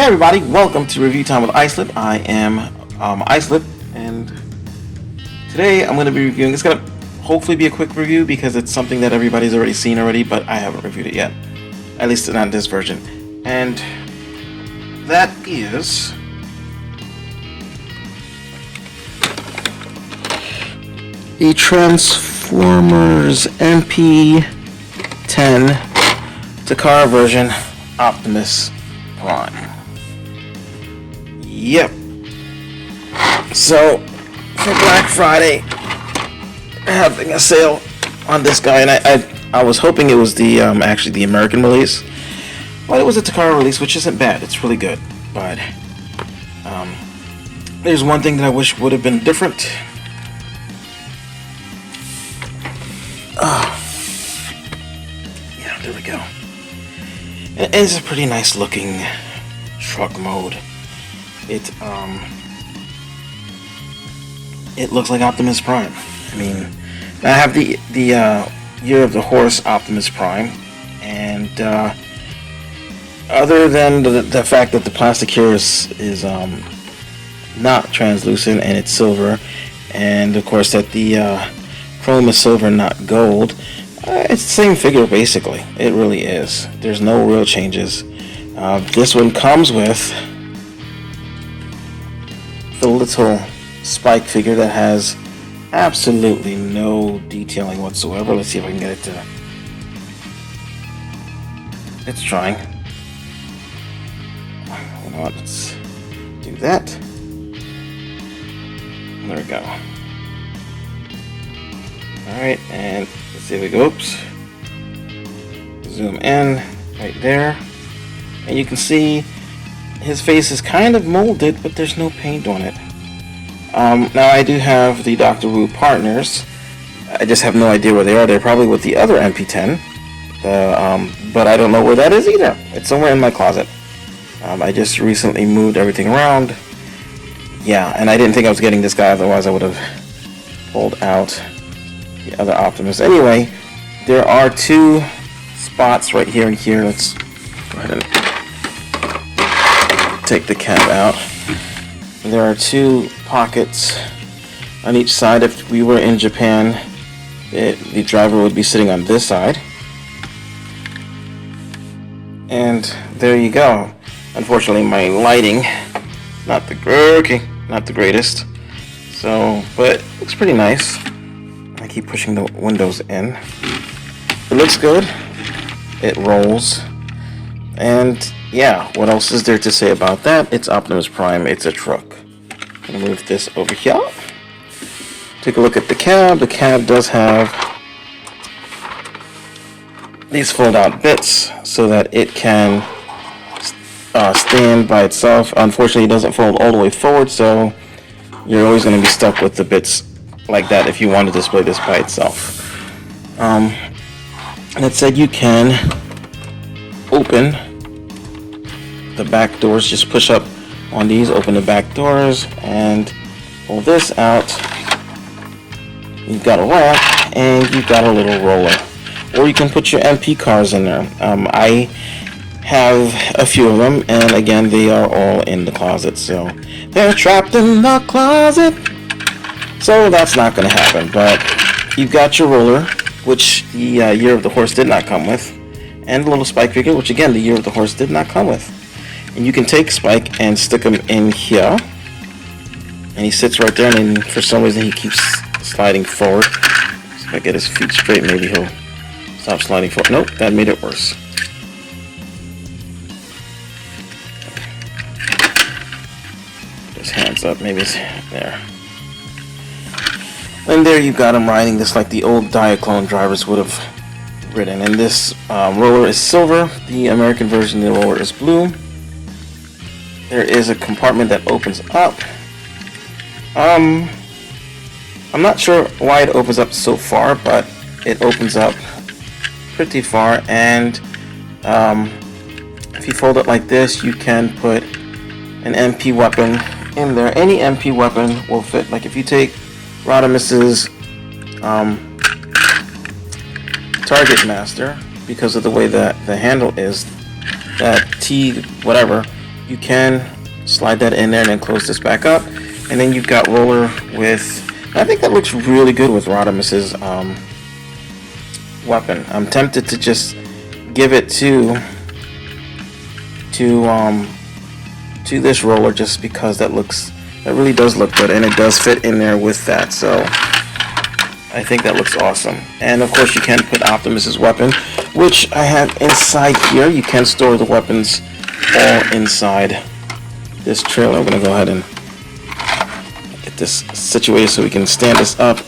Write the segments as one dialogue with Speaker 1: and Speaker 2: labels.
Speaker 1: everybody, welcome to Review Time with Islip. I am Islip, and today I'm going to be reviewing. It's going to hopefully be a quick review because it's something that everybody's already seen already, but I haven't reviewed it yet. At least not this version. And that is the Transformers MP-10 Takara version Optimus Prime. Yep. So for Black Friday, having a sale on this guy, and I was hoping it was the actually the American release, but it was a Takara release, which isn't bad. It's really good, but there's one thing that I wish would have been different. Yeah, there we go. And it's a pretty nice looking truck mode. It looks like Optimus Prime. I mean, I have the Year of the Horse Optimus Prime, and other than the fact that the plastic here is not translucent and it's silver, and of course that the chrome is silver, not gold, it's the same figure basically. It really is. There's no real changes. This one comes with the little spike figure that has absolutely no detailing whatsoever. Let's see if I can get it to... It's trying. You know what? Let's do that. There we go. Alright, and let's see if we go. Oops. Zoom in right there. And you can see his face is kind of molded, but there's no paint on it. Now I do have the Dr. Wu partners. I just have no idea where they are. They're probably with the other MP-10. But I don't know where that is either. It's somewhere in my closet. I just recently moved everything around. Yeah, and I didn't think I was getting this guy, otherwise I would have pulled out the other Optimus. Anyway, there are two spots right here and here. Let's go ahead and take the cap out. There are two pockets on each side. If we were in Japan, the driver would be sitting on this side. And there you go. Unfortunately, my lighting, not the greatest. So, but it looks pretty nice. I keep pushing the windows in. It looks good. It rolls. And yeah, what else is there to say about that? It's Optimus Prime. It's a truck. I'm gonna move this over here. Take a look at the cab. The cab does have these fold-out bits so that it can stand by itself. Unfortunately, it doesn't fold all the way forward, so you're always going to be stuck with the bits like that if you want to display this by itself. That said, you can open the back doors. Just push up on these, open the back doors, and pull this out. You've got a rack, and you've got a little roller. Or you can put your MP cars in there. I have a few of them, and again, they are all in the closet, so they're trapped in the closet. So that's not going to happen, but you've got your roller, which the Year of the Horse did not come with, and the little Spike figure, which again, the Year of the Horse did not come with. And you can take Spike and stick him in here, and he sits right there, and for some reason he keeps sliding forward. So if I get his feet straight, maybe he'll stop sliding forward. Nope, that made it worse. His hands up, maybe it's there. And there you got him riding this like the old Diaclone drivers would have ridden. And this roller is silver. The American version of the roller is blue. There is a compartment that opens up. I'm not sure why it opens up so far, but it opens up pretty far. And if you fold it like this, you can put an MP weapon in there. Any MP weapon will fit. Like if you take Rodimus's Target Master, because of the way that the handle is, that T whatever you can slide that in there and then close this back up. And then you've got roller with, I think that looks really good with Rodimus's weapon. I'm tempted to just give it to this roller just because that really does look good, and it does fit in there with that. So I think that looks awesome. And of course you can put Optimus's weapon, which I have inside here. You can store the weapons all inside this trailer. I'm gonna go ahead and get this situated so we can stand this up.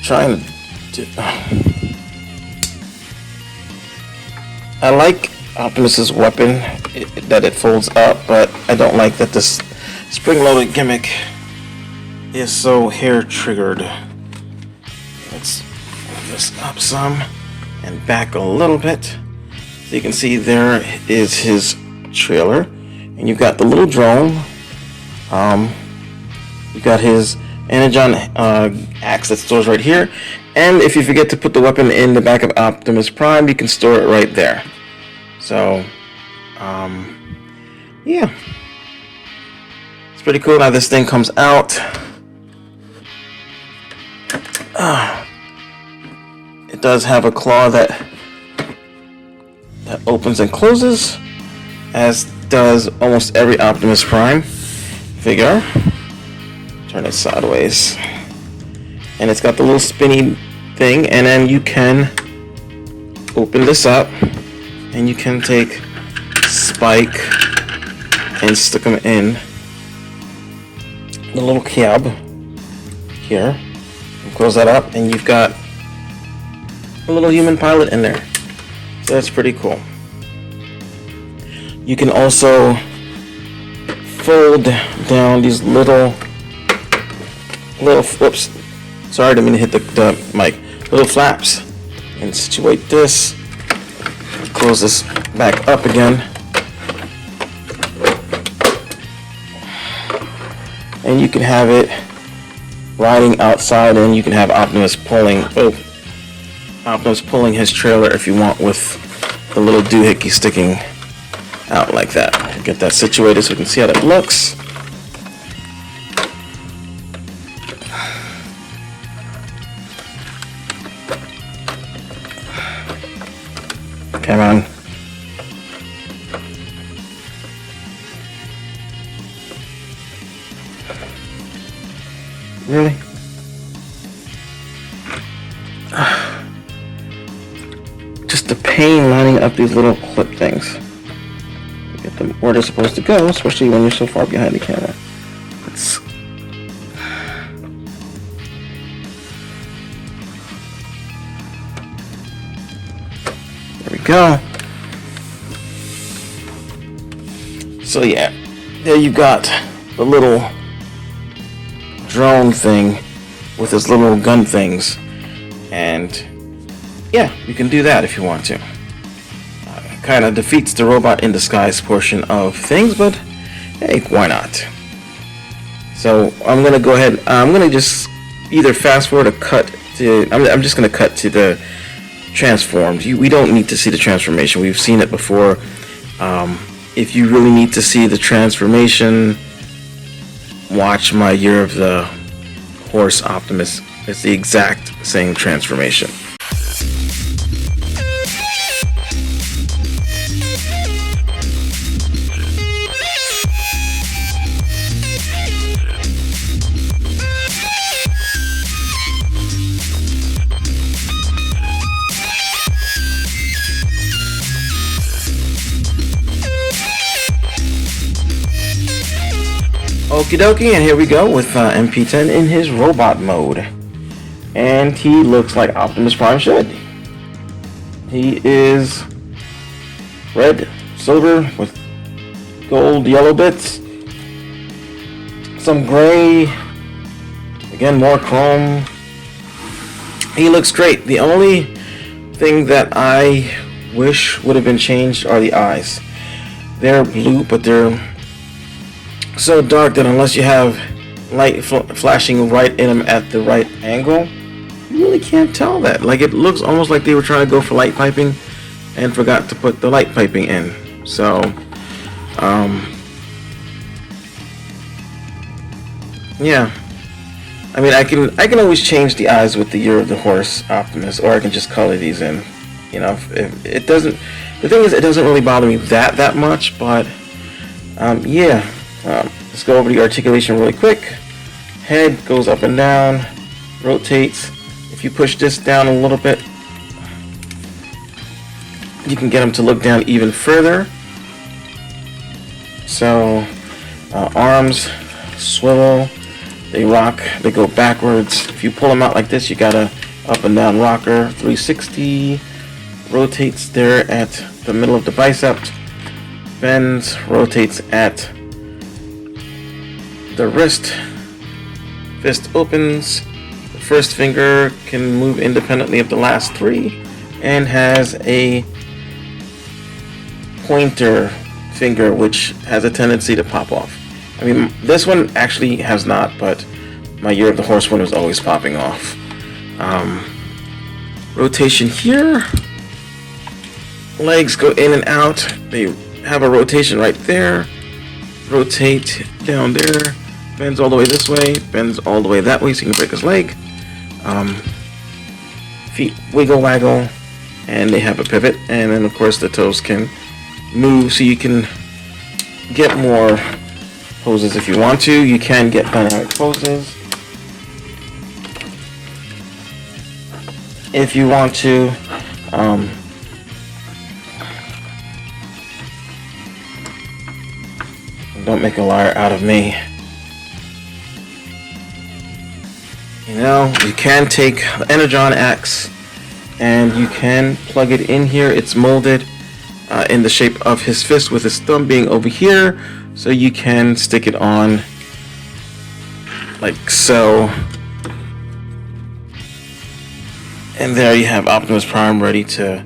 Speaker 1: Trying to I like Optimus's weapon, that it folds up, but I don't like that this spring-loaded gimmick is so hair triggered. Let's move this up some and back a little bit. So you can see there is his trailer, and you've got the little drone. You've got his Energon axe that stores right here, and if you forget to put the weapon in the back of Optimus Prime, you can store it right there. So yeah, it's pretty cool. Now this thing comes out. It does have a claw that opens and closes, as does almost every Optimus Prime figure. Turn it sideways, and it's got the little spinny thing, and then you can open this up and you can take Spike and stick them in the little cab here and close that up, and you've got a little human pilot in there. So that's pretty cool. You can also fold down these little whoops, sorry, I didn't mean to hit the mic, little flaps, and situate this, close this back up again, and you can have it riding outside, and you can have Optimus pulling his trailer if you want, with the little doohickey sticking out like that. Get that situated so you can see how that looks. Come on. Really? Just the pain lining up these little clip things. Get them where they're supposed to go, especially when you're so far behind the camera. There we go. So yeah, there you got the little drone thing with its little gun things, and yeah, you can do that if you want to. Kind of defeats the robot in disguise portion of things, but hey, why not? So I'm gonna go ahead. I'm gonna just either fast forward or cut to. I'm just gonna cut to the transformed. We don't need to see the transformation. We've seen it before. If you really need to see the transformation, watch my Year of the Horse Optimus. It's the exact same transformation. Okie dokie, and here we go with MP-10 in his robot mode. And he looks like Optimus Prime should. He is red, silver, with gold, yellow bits. Some gray. Again, more chrome. He looks great. The only thing that I wish would have been changed are the eyes. They're blue, but they're so dark that unless you have light flashing right in them at the right angle, you really can't tell that. Like, it looks almost like they were trying to go for light piping and forgot to put the light piping in. So, yeah. I mean, I can always change the eyes with the Year of the Horse Optimus, or I can just color these in. You know, if it doesn't. The thing is, it doesn't really bother me that much, but yeah. Let's go over the articulation really quick. Head goes up and down, rotates. If you push this down a little bit, you can get him to look down even further. So, arms swivel, they rock, they go backwards. If you pull them out like this, you got a up and down rocker. 360, rotates there at the middle of the bicep, bends, rotates at the wrist, fist opens, the first finger can move independently of the last three, and has a pointer finger which has a tendency to pop off. I mean, this one actually has not, but my Year of the Horse one was always popping off. Rotation here, legs go in and out, they have a rotation right there, rotate down there, bends all the way this way, bends all the way that way so you can break his leg. Feet wiggle waggle, and they have a pivot, and then of course the toes can move so you can get more poses if you want to. You can get dynamic poses if you want to. Don't make a liar out of me. You know, you can take the Energon Axe and you can plug it in here. It's molded in the shape of his fist with his thumb being over here, so you can stick it on like so. And there you have Optimus Prime ready to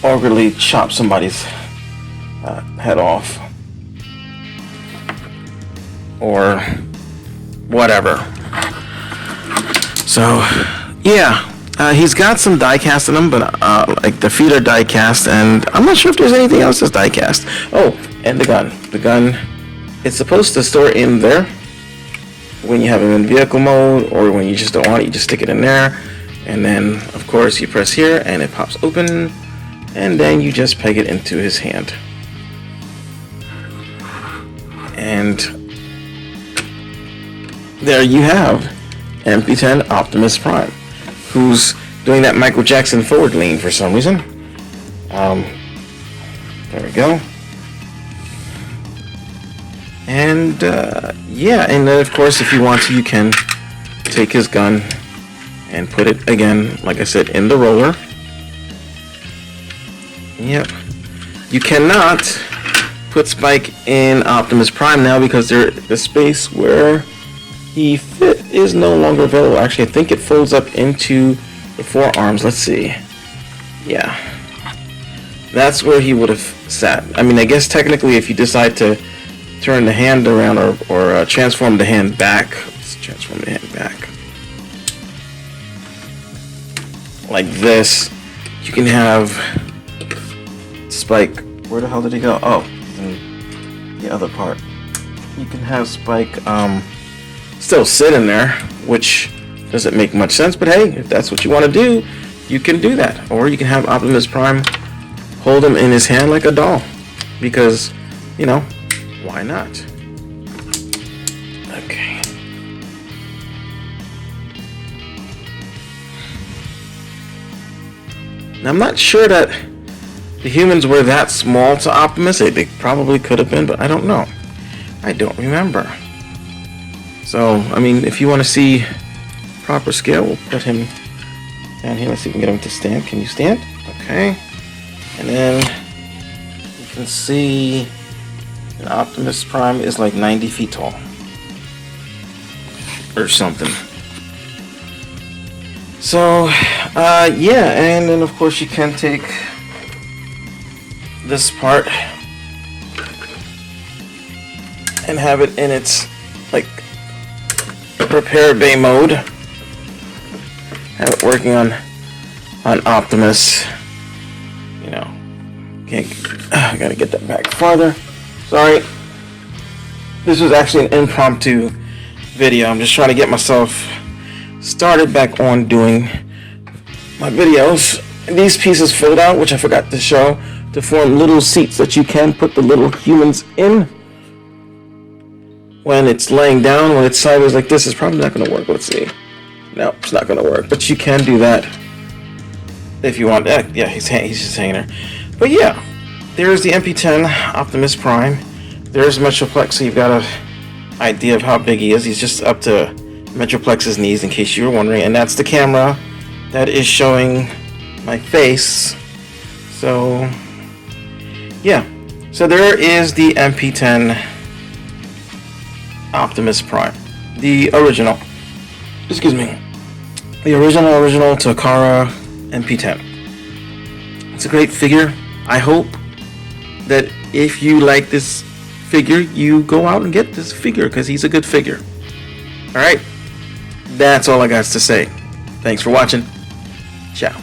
Speaker 1: awkwardly chop somebody's head off. Or whatever. So, yeah. He's got some die cast in him, but like the feet are die cast, and I'm not sure if there's anything else that's die cast. Oh, and the gun. The gun, it's supposed to store in there when you have him in vehicle mode, or when you just don't want it, you just stick it in there. And then, of course, you press here, and it pops open, and then you just peg it into his hand. And there you have MP-10 Optimus Prime, who's doing that Michael Jackson forward lean for some reason. There we go. And yeah, and then of course if you want to, you can take his gun and put it again, like I said, in the roller. Yep. You cannot put Spike in Optimus Prime now because the space where he fit is no longer available. Actually, I think it folds up into the forearms. Let's see. Yeah. That's where he would have sat. I mean, I guess technically if you decide to turn the hand around or transform the hand back. Let's transform the hand back. Like this. You can have Spike. Where the hell did he go? Oh, in the other part. You can have Spike still sit in there, which doesn't make much sense, but hey, if that's what you want to do, you can do that. Or you can have Optimus Prime hold him in his hand like a doll, because, you know, why not? Okay. Now, I'm not sure that the humans were that small to Optimus. They probably could have been, but I don't know. I don't remember. So, I mean, if you want to see proper scale, we'll put him down here. Let's see if we can get him to stand. Can you stand? Okay. And then you can see an Optimus Prime is like 90 feet tall. Or something. So, yeah, and then of course you can take this part and have it in its like repair bay mode. have it working on Optimus. You know, I gotta get that back farther. Sorry. This was actually an impromptu video. I'm just trying to get myself started back on doing my videos. These pieces fold out, which I forgot to show, to form little seats that you can put the little humans in. When it's laying down, when it's sideways like this, it's probably not going to work. Let's see. No, it's not going to work. But you can do that if you want. Yeah, he's just hanging there. But yeah, there's the MP-10 Optimus Prime. There's Metroplex, so you've got an idea of how big he is. He's just up to Metroplex's knees, in case you were wondering. And that's the camera that is showing my face. So yeah, so there is the MP-10 Optimus Prime, the original. Excuse me, the original Takara MP-10. It's a great figure. I hope that if you like this figure, you go out and get this figure, because he's a good figure. Alright, that's all I got to say. Thanks for watching. Ciao.